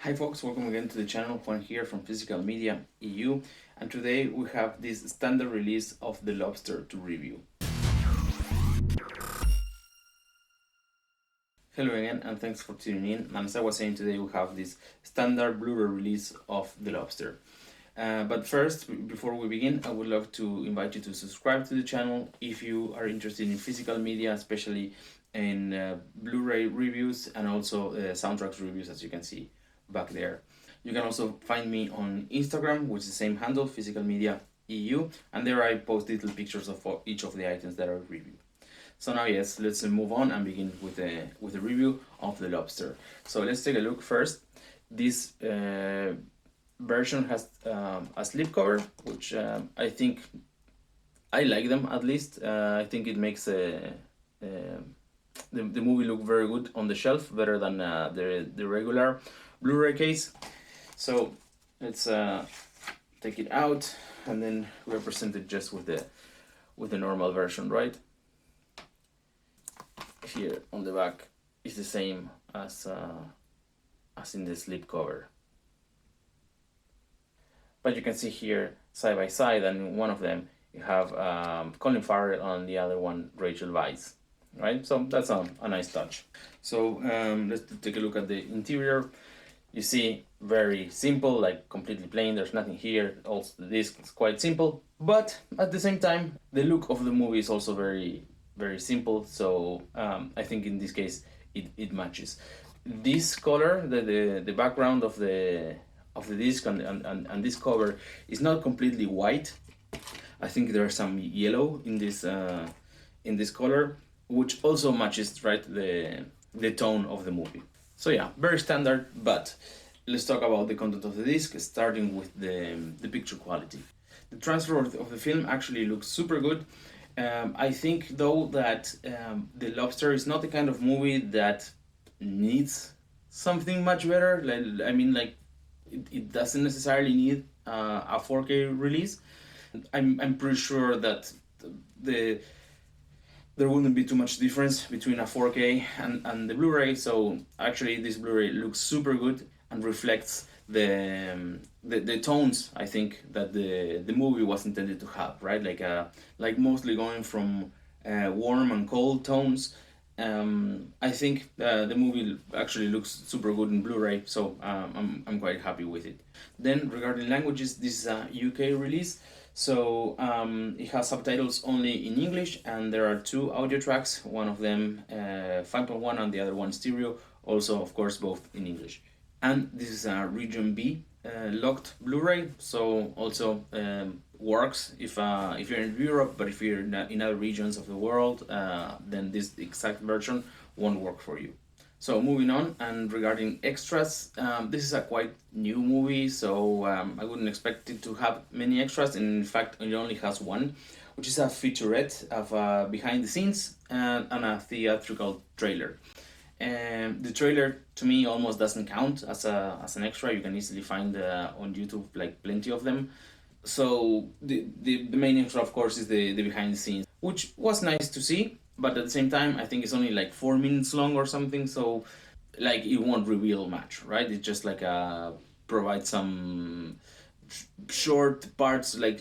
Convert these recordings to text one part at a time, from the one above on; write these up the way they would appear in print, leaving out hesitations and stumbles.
Hi folks, welcome again to the channel. Juan here from Physical Media EU, and today we have this standard release of the Lobster to review. Hello again, and thanks for tuning in. And as I was saying, today we have this standard Blu-ray release of the Lobster. But first, before we begin, I would love to invite you to subscribe to the channel if you are interested in physical media, especially in Blu-ray reviews and also soundtracks reviews, as you can see back there. You can also find me on Instagram, which is the same handle, Physical Media EU, and there I post little pictures of each of the items that I review. So now yes, let's move on and begin with the review of the Lobster. So let's take a look first. This version has a slipcover, which I think I like them at least. I think it makes the movie look very good on the shelf, better than the regular Blu-ray case. So let's take it out, and then we're presented just with the normal version, right? Here on the back is the same as in the slipcover, but you can see here side by side, and in one of them you have Colin Farrell, on the other one Rachel Weisz, right? So that's a nice touch. So let's take a look at the interior. You see, very simple, like completely plain, there's nothing here. Also the disc is quite simple, but at the same time the look of the movie is also very simple, so I think in this case it matches. This color, the background of the disc and this cover is not completely white. I think there's some yellow in this color, which also matches, right, the tone of the movie. So yeah, very standard, but let's talk about the content of the disc, starting with the picture quality. The transfer of the film actually looks super good. I think though that The Lobster is not the kind of movie that needs something much better. Like it doesn't necessarily need a 4K release. I'm pretty sure that there wouldn't be too much difference between a 4K and the Blu-ray. So actually this Blu-ray looks super good and reflects the tones I think that the movie was intended to have, right? Like mostly going from warm and cold tones. I think the movie actually looks super good in Blu-ray, so I'm quite happy with it. Then regarding languages, this is a UK release, so it has subtitles only in English, and there are two audio tracks, one of them 5.1 and the other one stereo, also of course both in English. And this is a region B locked Blu-ray, so also works if you're in Europe, but if you're in other regions of the world, then this exact version won't work for you. So moving on, and regarding extras, this is a quite new movie, so I wouldn't expect it to have many extras. In fact, it only has one, which is a featurette of behind the scenes and a theatrical trailer. And the trailer to me almost doesn't count as an extra. You can easily find on YouTube like plenty of them. So the main extra, of course, is the behind the scenes, which was nice to see, but at the same time I think it's only like 4 minutes long or something, so like it won't reveal much, right? It's just like provide some short parts, like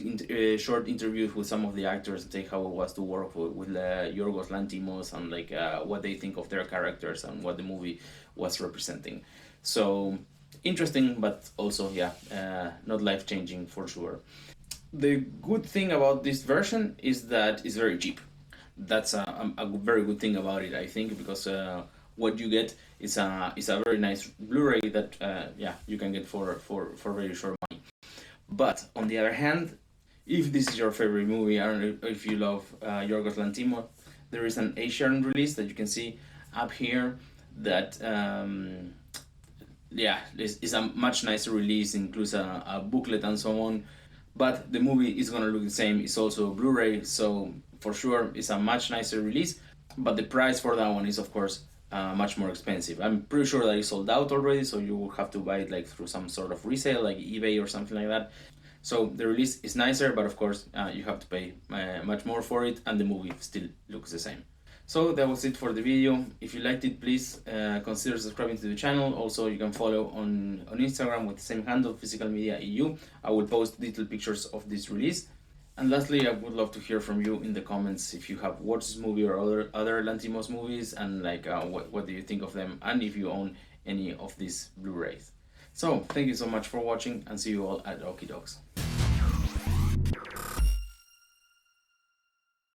short interviews with some of the actors, and take how it was to work with Yorgos Lanthimos, and like what they think of their characters and what the movie was representing. So interesting, but also not life-changing for sure. The good thing about this version is that it's very cheap. That's a very good thing about it, I think, because what you get is a very nice Blu-ray that you can get for very short money. But on the other hand, if this is your favorite movie, I don't know if you love Yorgos Lanthimos, there is an Asian release that you can see up here that is a much nicer release, includes a booklet and so on. But the movie is gonna look the same. It's also Blu-ray, so for sure it's a much nicer release. But the price for that one is of course much more expensive. I'm pretty sure that it's sold out already, so you will have to buy it like through some sort of resale, like eBay or something like that. So the release is nicer, but of course you have to pay much more for it, and the movie still looks the same. So that was it for the video. If you liked it, please consider subscribing to the channel. Also, you can follow on Instagram with the same handle, Physical Media EU. I will post detailed pictures of this release. And lastly, I would love to hear from you in the comments if you have watched this movie or other Lantimos movies, and like what do you think of them, and if you own any of these Blu-rays. So thank you so much for watching, and see you all at Okie Dogs.